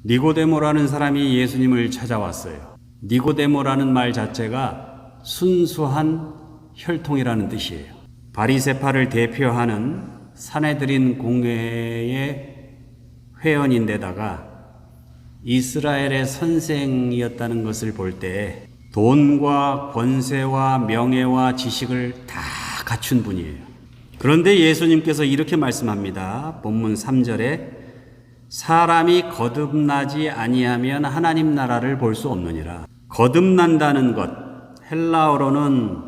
니고데모라는 사람이 예수님을 찾아왔어요. 니고데모라는 말 자체가 순수한 혈통이라는 뜻이에요. 바리새파를 대표하는 산헤드린 공회의 회원인데다가 이스라엘의 선생이었다는 것을 볼 때 돈과 권세와 명예와 지식을 다 갖춘 분이에요. 그런데 예수님께서 이렇게 말씀합니다. 본문 3절에 사람이 거듭나지 아니하면 하나님 나라를 볼 수 없느니라. 거듭난다는 것, 헬라어로는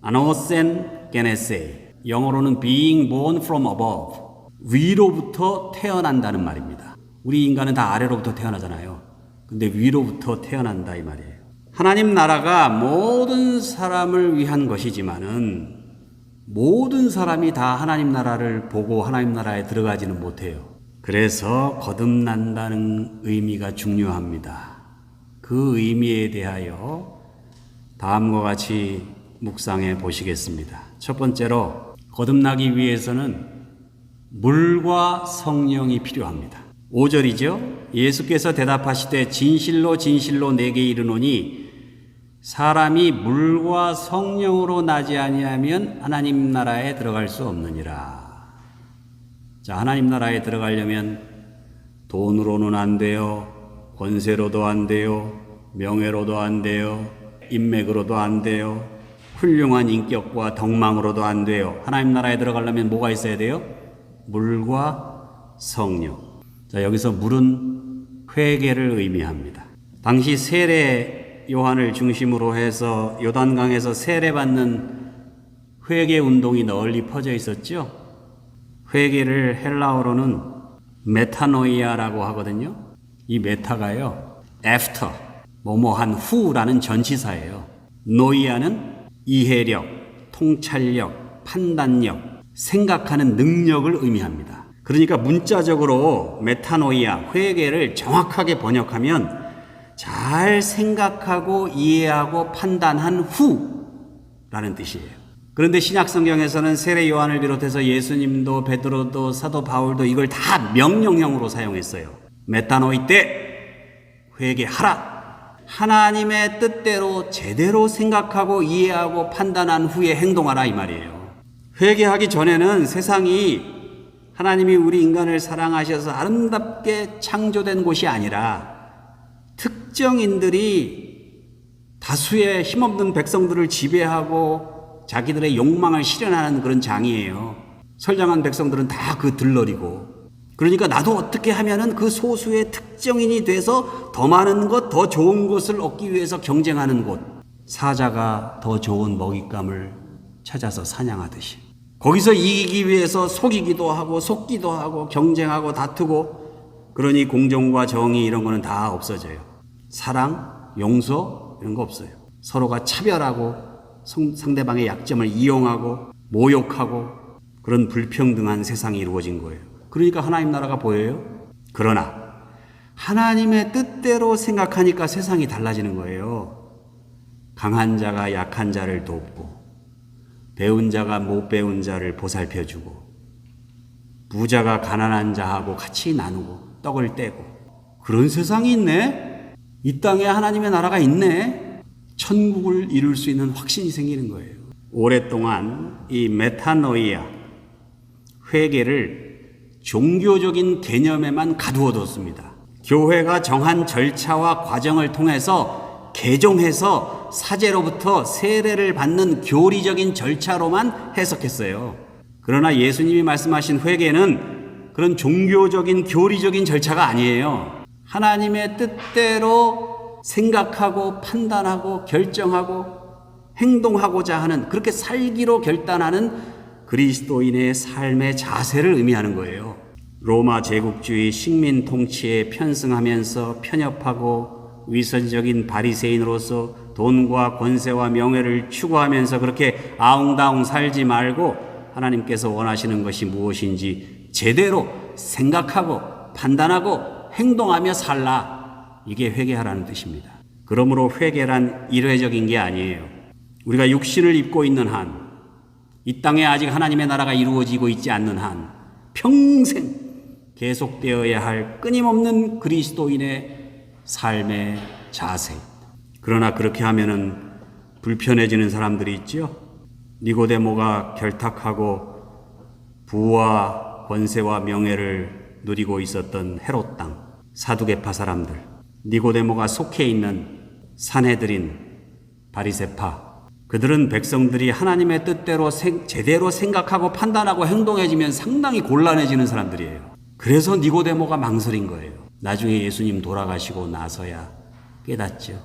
아노센 게네세이, 영어로는 being born from above, 위로부터 태어난다는 말입니다. 우리 인간은 다 아래로부터 태어나잖아요. 근데 위로부터 태어난다 이 말이에요. 하나님 나라가 모든 사람을 위한 것이지만은 모든 사람이 다 하나님 나라를 보고 하나님 나라에 들어가지는 못해요. 그래서 거듭난다는 의미가 중요합니다. 그 의미에 대하여 다음과 같이 묵상해 보시겠습니다. 첫 번째로 거듭나기 위해서는 물과 성령이 필요합니다. 5절이죠. 예수께서 대답하시되 진실로 진실로 내게 이르노니 사람이 물과 성령으로 나지 아니하면 하나님 나라에 들어갈 수 없느니라. 자, 하나님 나라에 들어가려면 돈으로는 안 돼요. 권세로도 안 돼요. 명예로도 안 돼요. 인맥으로도 안 돼요. 훌륭한 인격과 덕망으로도 안 돼요. 하나님 나라에 들어가려면 뭐가 있어야 돼요? 물과 성령. 자, 여기서 물은 회개를 의미합니다. 당시 세례 요한을 중심으로 해서 요단강에서 세례받는 회개 운동이 널리 퍼져 있었죠. 회개를 헬라어로는 메타노이아라고 하거든요. 이 메타가요, after, 뭐뭐한 후라는 전치사예요. 노이아는 이해력, 통찰력, 판단력, 생각하는 능력을 의미합니다. 그러니까 문자적으로 메타노이아, 회개를 정확하게 번역하면 잘 생각하고 이해하고 판단한 후라는 뜻이에요. 그런데 신약 성경에서는 세례 요한을 비롯해서 예수님도 베드로도 사도 바울도 이걸 다 명령형으로 사용했어요. 메타노이 때 회개하라. 하나님의 뜻대로 제대로 생각하고 이해하고 판단한 후에 행동하라 이 말이에요. 회개하기 전에는 세상이 하나님이 우리 인간을 사랑하셔서 아름답게 창조된 곳이 아니라 특정인들이 다수의 힘없는 백성들을 지배하고 자기들의 욕망을 실현하는 그런 장이에요. 선량한 백성들은 다 그 들러리고. 그러니까 나도 어떻게 하면은 그 소수의 특정인이 돼서 더 많은 것, 더 좋은 것을 얻기 위해서 경쟁하는 곳. 사자가 더 좋은 먹잇감을 찾아서 사냥하듯이. 거기서 이기기 위해서 속이기도 하고 속기도 하고 경쟁하고 다투고, 그러니 공정과 정의 이런 거는 다 없어져요. 사랑, 용서 이런 거 없어요. 서로가 차별하고 상대방의 약점을 이용하고 모욕하고 그런 불평등한 세상이 이루어진 거예요. 그러니까 하나님 나라가 보여요. 그러나 하나님의 뜻대로 생각하니까 세상이 달라지는 거예요. 강한 자가 약한 자를 돕고, 배운 자가 못 배운 자를 보살펴주고, 부자가 가난한 자하고 같이 나누고 떡을 떼고, 그런 세상이 있네. 이 땅에 하나님의 나라가 있네. 천국을 이룰 수 있는 확신이 생기는 거예요. 오랫동안 이 메타노이아, 회개를 종교적인 개념에만 가두어뒀습니다. 교회가 정한 절차와 과정을 통해서 개종해서 사제로부터 세례를 받는 교리적인 절차로만 해석했어요. 그러나 예수님이 말씀하신 회개는 그런 종교적인 교리적인 절차가 아니에요. 하나님의 뜻대로 생각하고 판단하고 결정하고 행동하고자 하는, 그렇게 살기로 결단하는 그리스도인의 삶의 자세를 의미하는 거예요. 로마 제국주의 식민 통치에 편승하면서 편협하고 위선적인 바리새인으로서 돈과 권세와 명예를 추구하면서 그렇게 아웅다웅 살지 말고 하나님께서 원하시는 것이 무엇인지 제대로 생각하고 판단하고 행동하며 살라. 이게 회개하라는 뜻입니다. 그러므로 회개란 일회적인 게 아니에요. 우리가 육신을 입고 있는 한, 이 땅에 아직 하나님의 나라가 이루어지고 있지 않는 한 평생 계속되어야 할 끊임없는 그리스도인의 삶의 자세입니다. 그러나 그렇게 하면은 불편해지는 사람들이 있죠. 니고데모가 결탁하고 부와 권세와 명예를 누리고 있었던 헤롯 땅, 사두개파 사람들, 니고데모가 속해 있는 산헤드린, 바리새파, 그들은 백성들이 하나님의 뜻대로 제대로 생각하고 판단하고 행동해지면 상당히 곤란해지는 사람들이에요. 그래서 니고데모가 망설인 거예요. 나중에 예수님 돌아가시고 나서야 깨닫죠.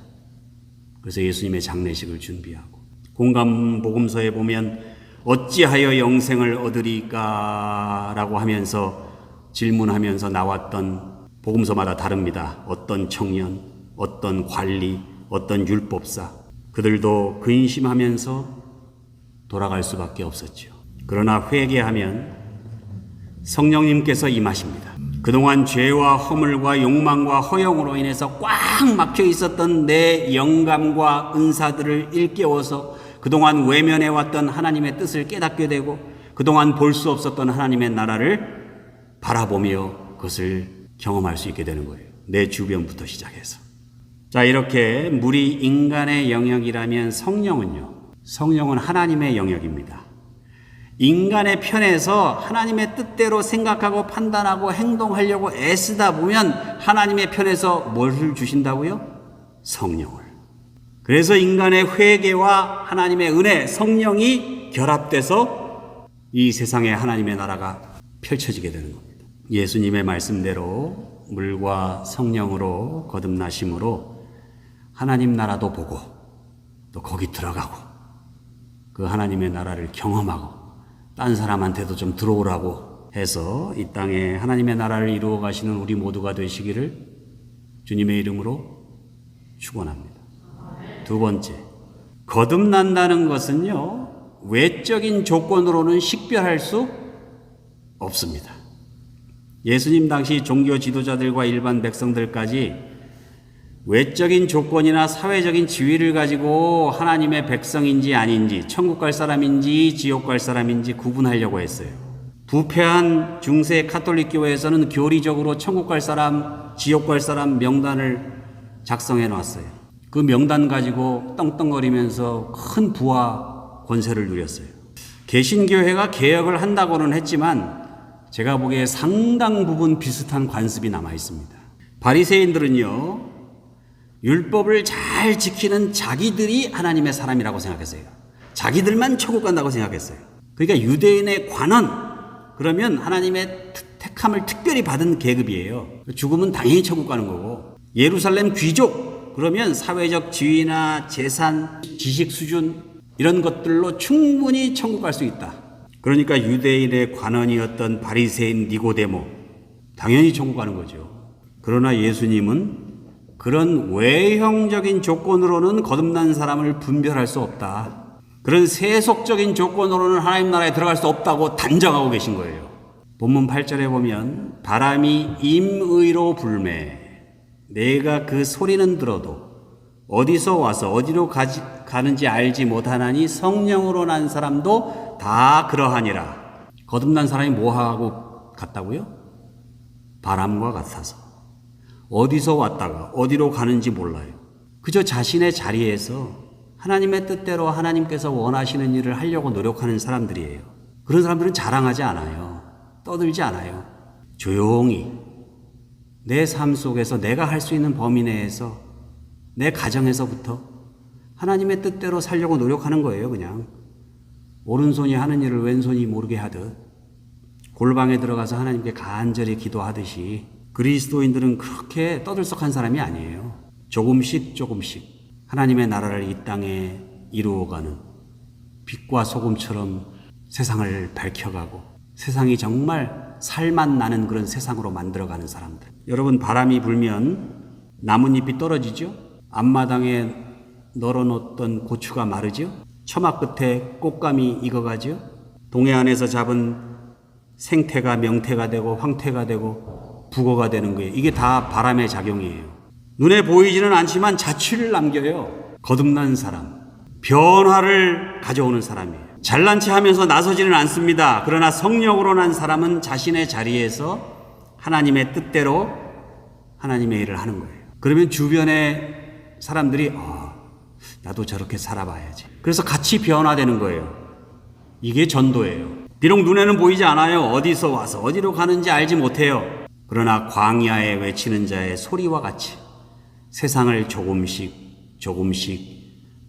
그래서 예수님의 장례식을 준비하고, 공감복음서에 보면 어찌하여 영생을 얻으리까 라고 하면서 질문하면서 나왔던 복음서마다 다릅니다. 어떤 청년, 어떤 관리, 어떤 율법사, 그들도 근심하면서 돌아갈 수밖에 없었죠. 그러나 회개하면 성령님께서 임하십니다. 그동안 죄와 허물과 욕망과 허영으로 인해서 꽉 막혀 있었던 내 영감과 은사들을 일깨워서 그동안 외면해왔던 하나님의 뜻을 깨닫게 되고, 그동안 볼 수 없었던 하나님의 나라를 바라보며 그것을 경험할 수 있게 되는 거예요. 내 주변부터 시작해서. 자, 이렇게 물이 인간의 영역이라면 성령은 하나님의 영역입니다. 인간의 편에서 하나님의 뜻대로 생각하고 판단하고 행동하려고 애쓰다 보면 하나님의 편에서 뭘 주신다고요? 성령을. 그래서 인간의 회개와 하나님의 은혜, 성령이 결합돼서 이 세상에 하나님의 나라가 펼쳐지게 되는 겁니다. 예수님의 말씀대로 물과 성령으로 거듭나심으로 하나님 나라도 보고 또 거기 들어가고 그 하나님의 나라를 경험하고 딴 사람한테도 좀 들어오라고 해서 이 땅에 하나님의 나라를 이루어 가시는 우리 모두가 되시기를 주님의 이름으로 축원합니다. 두 번째, 거듭난다는 것은요, 외적인 조건으로는 식별할 수 없습니다. 예수님 당시 종교 지도자들과 일반 백성들까지 외적인 조건이나 사회적인 지위를 가지고 하나님의 백성인지 아닌지, 천국 갈 사람인지 지옥 갈 사람인지 구분하려고 했어요. 부패한 중세 카톨릭 교회에서는 교리적으로 천국 갈 사람, 지옥 갈 사람 명단을 작성해 놨어요. 그 명단 가지고 떵떵거리면서 큰 부와 권세를 누렸어요. 개신교회가 개혁을 한다고는 했지만 제가 보기에 상당 부분 비슷한 관습이 남아 있습니다. 바리새인들은요, 율법을 잘 지키는 자기들이 하나님의 사람이라고 생각했어요. 자기들만 천국 간다고 생각했어요. 그러니까 유대인의 관원, 그러면 하나님의 택함을 특별히 받은 계급이에요. 죽으면 당연히 천국 가는 거고, 예루살렘 귀족, 그러면 사회적 지위나 재산, 지식 수준 이런 것들로 충분히 천국 갈 수 있다. 그러니까 유대인의 관원이었던 바리새인 니고데모, 당연히 천국 가는 거죠. 그러나 예수님은 그런 외형적인 조건으로는 거듭난 사람을 분별할 수 없다. 그런 세속적인 조건으로는 하나님 나라에 들어갈 수 없다고 단정하고 계신 거예요. 본문 8절에 보면 바람이 임의로 불매, 내가 그 소리는 들어도 어디서 와서 어디로 가는지 알지 못하나니 성령으로 난 사람도 다 그러하니라. 거듭난 사람이 뭐하고 같다고요? 바람과 같아서 어디서 왔다가 어디로 가는지 몰라요. 그저 자신의 자리에서 하나님의 뜻대로 하나님께서 원하시는 일을 하려고 노력하는 사람들이에요. 그런 사람들은 자랑하지 않아요. 떠들지 않아요. 조용히 내 삶 속에서 내가 할 수 있는 범위 내에서 내 가정에서부터 하나님의 뜻대로 살려고 노력하는 거예요. 그냥 오른손이 하는 일을 왼손이 모르게 하듯, 골방에 들어가서 하나님께 간절히 기도하듯이 그리스도인들은 그렇게 떠들썩한 사람이 아니에요. 조금씩 하나님의 나라를 이 땅에 이루어가는 빛과 소금처럼 세상을 밝혀가고 세상이 정말 살맛 나는 그런 세상으로 만들어가는 사람들. 여러분, 바람이 불면 나뭇잎이 떨어지죠? 앞마당에 널어놓던 고추가 마르죠? 처마 끝에 꽃감이 익어가죠? 동해안에서 잡은 생태가 명태가 되고 황태가 되고 북어가 되는 거예요. 이게 다 바람의 작용이에요. 눈에 보이지는 않지만 자취를 남겨요. 거듭난 사람, 변화를 가져오는 사람이에요. 잘난 체 하면서 나서지는 않습니다. 그러나 성령으로 난 사람은 자신의 자리에서 하나님의 뜻대로 하나님의 일을 하는 거예요. 그러면 주변의 사람들이 나도 저렇게 살아봐야지. 그래서 같이 변화되는 거예요. 이게 전도예요. 비록 눈에는 보이지 않아요. 어디서 와서 어디로 가는지 알지 못해요. 그러나 광야에 외치는 자의 소리와 같이 세상을 조금씩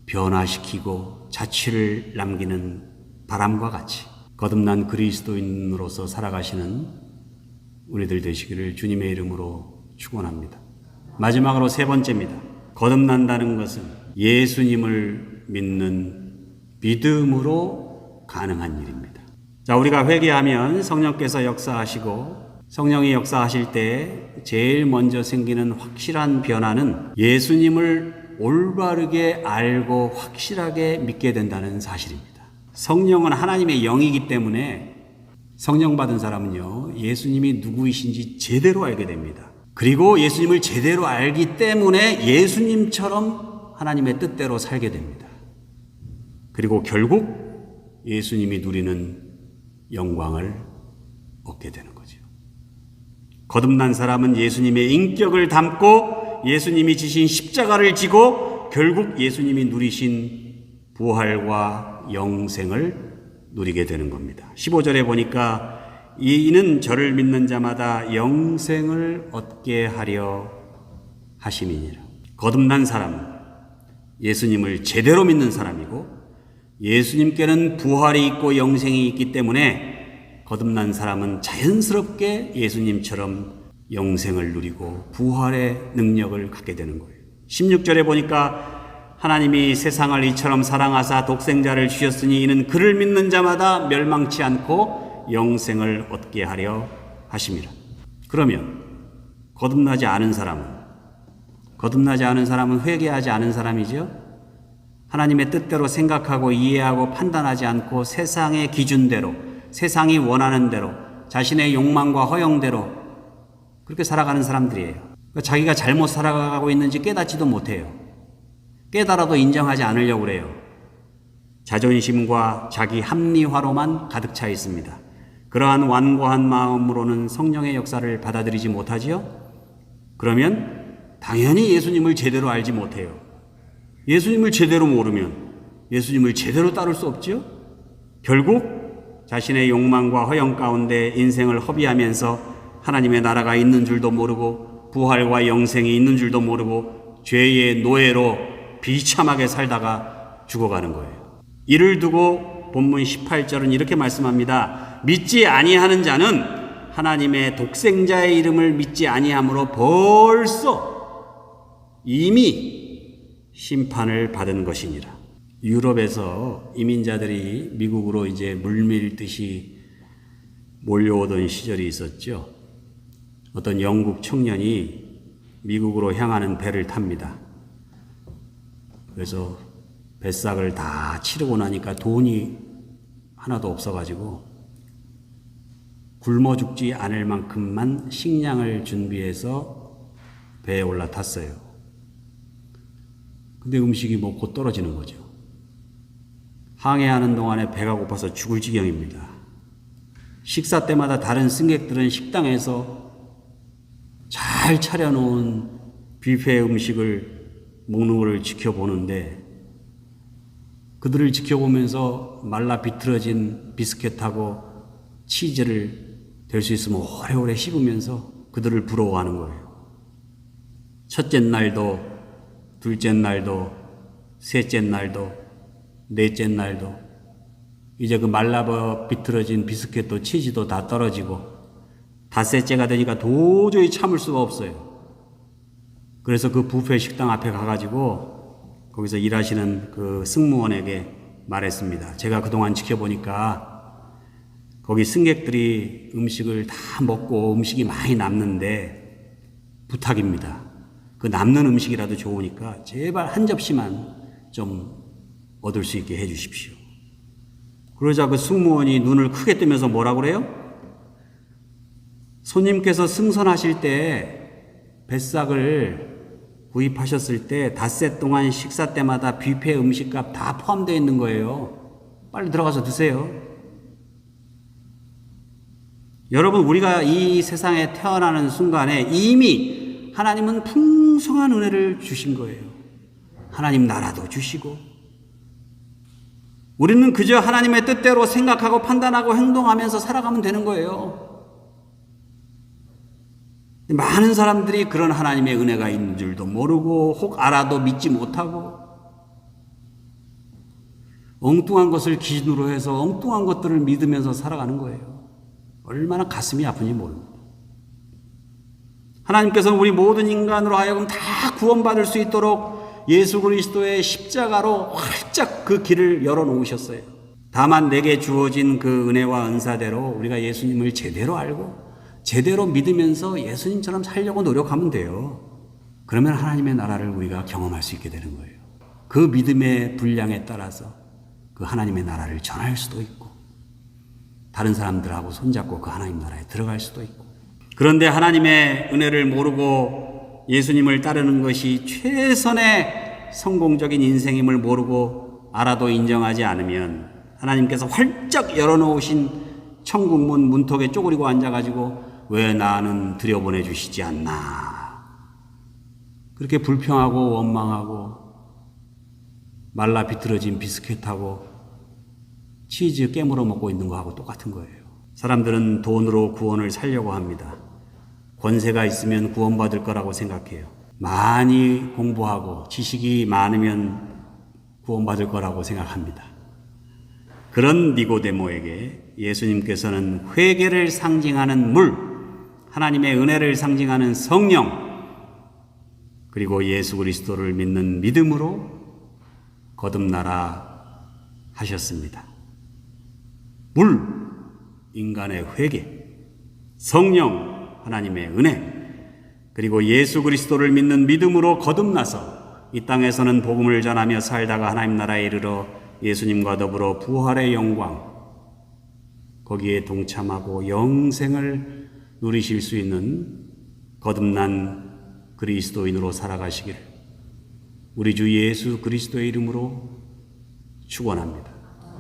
변화시키고 자취를 남기는 바람과 같이 거듭난 그리스도인으로서 살아가시는 우리들 되시기를 주님의 이름으로 축원합니다. 마지막으로 세 번째입니다. 거듭난다는 것은 예수님을 믿는 믿음으로 가능한 일입니다. 자, 우리가 회개하면 성령께서 역사하시고 성령이 역사하실 때 제일 먼저 생기는 확실한 변화는 예수님을 올바르게 알고 확실하게 믿게 된다는 사실입니다. 성령은 하나님의 영이기 때문에 성령 받은 사람은요, 예수님이 누구이신지 제대로 알게 됩니다. 그리고 예수님을 제대로 알기 때문에 예수님처럼 하나님의 뜻대로 살게 됩니다. 그리고 결국 예수님이 누리는 영광을 얻게 되는 거죠. 거듭난 사람은 예수님의 인격을 담고 예수님이 지신 십자가를 지고 결국 예수님이 누리신 부활과 영생을 누리게 되는 겁니다. 15절에 보니까 이는 저를 믿는 자마다 영생을 얻게 하려 하심이니라. 거듭난 사람은 예수님을 제대로 믿는 사람이고 예수님께는 부활이 있고 영생이 있기 때문에 거듭난 사람은 자연스럽게 예수님처럼 영생을 누리고 부활의 능력을 갖게 되는 거예요. 16절에 보니까 하나님이 세상을 이처럼 사랑하사 독생자를 주셨으니 이는 그를 믿는 자마다 멸망치 않고 영생을 얻게 하려 하심이라. 그러면 거듭나지 않은 사람은 회개하지 않은 사람이죠. 하나님의 뜻대로 생각하고 이해하고 판단하지 않고 세상의 기준대로, 세상이 원하는 대로, 자신의 욕망과 허영대로 그렇게 살아가는 사람들이에요. 그러니까 자기가 잘못 살아가고 있는지 깨닫지도 못해요. 깨달아도 인정하지 않으려고 그래요. 자존심과 자기 합리화로만 가득 차 있습니다. 그러한 완고한 마음으로는 성령의 역사를 받아들이지 못하지요? 그러면 당연히 예수님을 제대로 알지 못해요. 예수님을 제대로 모르면 예수님을 제대로 따를 수 없죠? 결국 자신의 욕망과 허영 가운데 인생을 허비하면서 하나님의 나라가 있는 줄도 모르고 부활과 영생이 있는 줄도 모르고 죄의 노예로 비참하게 살다가 죽어가는 거예요. 이를 두고 본문 18절은 이렇게 말씀합니다. 믿지 아니하는 자는 하나님의 독생자의 이름을 믿지 아니함으로 벌써 이미 심판을 받은 것이니라. 유럽에서 이민자들이 미국으로 이제 물밀듯이 몰려오던 시절이 있었죠. 어떤 영국 청년이 미국으로 향하는 배를 탑니다. 그래서 뱃삭을 다 치르고 나니까 돈이 하나도 없어가지고 굶어 죽지 않을 만큼만 식량을 준비해서 배에 올라탔어요. 근데 음식이 뭐 곧 떨어지는 거죠. 항해하는 동안에 배가 고파서 죽을 지경입니다. 식사 때마다 다른 승객들은 식당에서 잘 차려놓은 뷔페 음식을 먹는 것을 지켜보는데 그들을 지켜보면서 말라 비틀어진 비스켓하고 치즈를 될 수 있으면 오래오래 씹으면서 그들을 부러워하는 거예요. 첫째 날도 둘째 날도 셋째 날도 넷째 날도 이제 그 말라 비틀어진 비스켓도 치즈도 다 떨어지고 닷새째가 되니까 도저히 참을 수가 없어요. 그래서 그 뷔페 식당 앞에 가가지고 거기서 일하시는 그 승무원에게 말했습니다. 제가 그동안 지켜보니까 거기 승객들이 음식을 다 먹고 음식이 많이 남는데 부탁입니다. 그 남는 음식이라도 좋으니까 제발 한 접시만 좀 얻을 수 있게 해 주십시오. 그러자 그 승무원이 눈을 크게 뜨면서 뭐라고 그래요? 손님께서 승선하실 때 뱃삭을 구입하셨을 때 닷새 동안 식사 때마다 뷔페 음식값 다 포함되어 있는 거예요. 빨리 들어가서 드세요. 여러분, 우리가 이 세상에 태어나는 순간에 이미 하나님은 풍성한 은혜를 주신 거예요. 하나님 나라도 주시고, 우리는 그저 하나님의 뜻대로 생각하고 판단하고 행동하면서 살아가면 되는 거예요. 많은 사람들이 그런 하나님의 은혜가 있는 줄도 모르고 혹 알아도 믿지 못하고 엉뚱한 것을 기준으로 해서 엉뚱한 것들을 믿으면서 살아가는 거예요. 얼마나 가슴이 아픈지 모릅니다. 하나님께서는 우리 모든 인간으로 하여금 다 구원받을 수 있도록 예수 그리스도의 십자가로 활짝 그 길을 열어놓으셨어요. 다만 내게 주어진 그 은혜와 은사대로 우리가 예수님을 제대로 알고 제대로 믿으면서 예수님처럼 살려고 노력하면 돼요. 그러면 하나님의 나라를 우리가 경험할 수 있게 되는 거예요. 그 믿음의 분량에 따라서 그 하나님의 나라를 전할 수도 있고 다른 사람들하고 손잡고 그 하나님 나라에 들어갈 수도 있고. 그런데 하나님의 은혜를 모르고 예수님을 따르는 것이 최선의 성공적인 인생임을 모르고 알아도 인정하지 않으면 하나님께서 활짝 열어놓으신 천국문 문턱에 쪼그리고 앉아가지고 왜 나는 들여보내 주시지 않나, 그렇게 불평하고 원망하고 말라 비틀어진 비스켓하고 치즈 깨물어 먹고 있는 거하고 똑같은 거예요. 사람들은 돈으로 구원을 살려고 합니다. 권세가 있으면 구원받을 거라고 생각해요. 많이 공부하고 지식이 많으면 구원받을 거라고 생각합니다. 그런 니고데모에게 예수님께서는 회개를 상징하는 물, 하나님의 은혜를 상징하는 성령, 그리고 예수 그리스도를 믿는 믿음으로 거듭나라 하셨습니다. 물, 인간의 회개, 성령, 하나님의 은혜, 그리고 예수 그리스도를 믿는 믿음으로 거듭나서 이 땅에서는 복음을 전하며 살다가 하나님 나라에 이르러 예수님과 더불어 부활의 영광, 거기에 동참하고 영생을 누리실 수 있는 거듭난 그리스도인으로 살아가시기를 우리 주 예수 그리스도의 이름으로 축원합니다.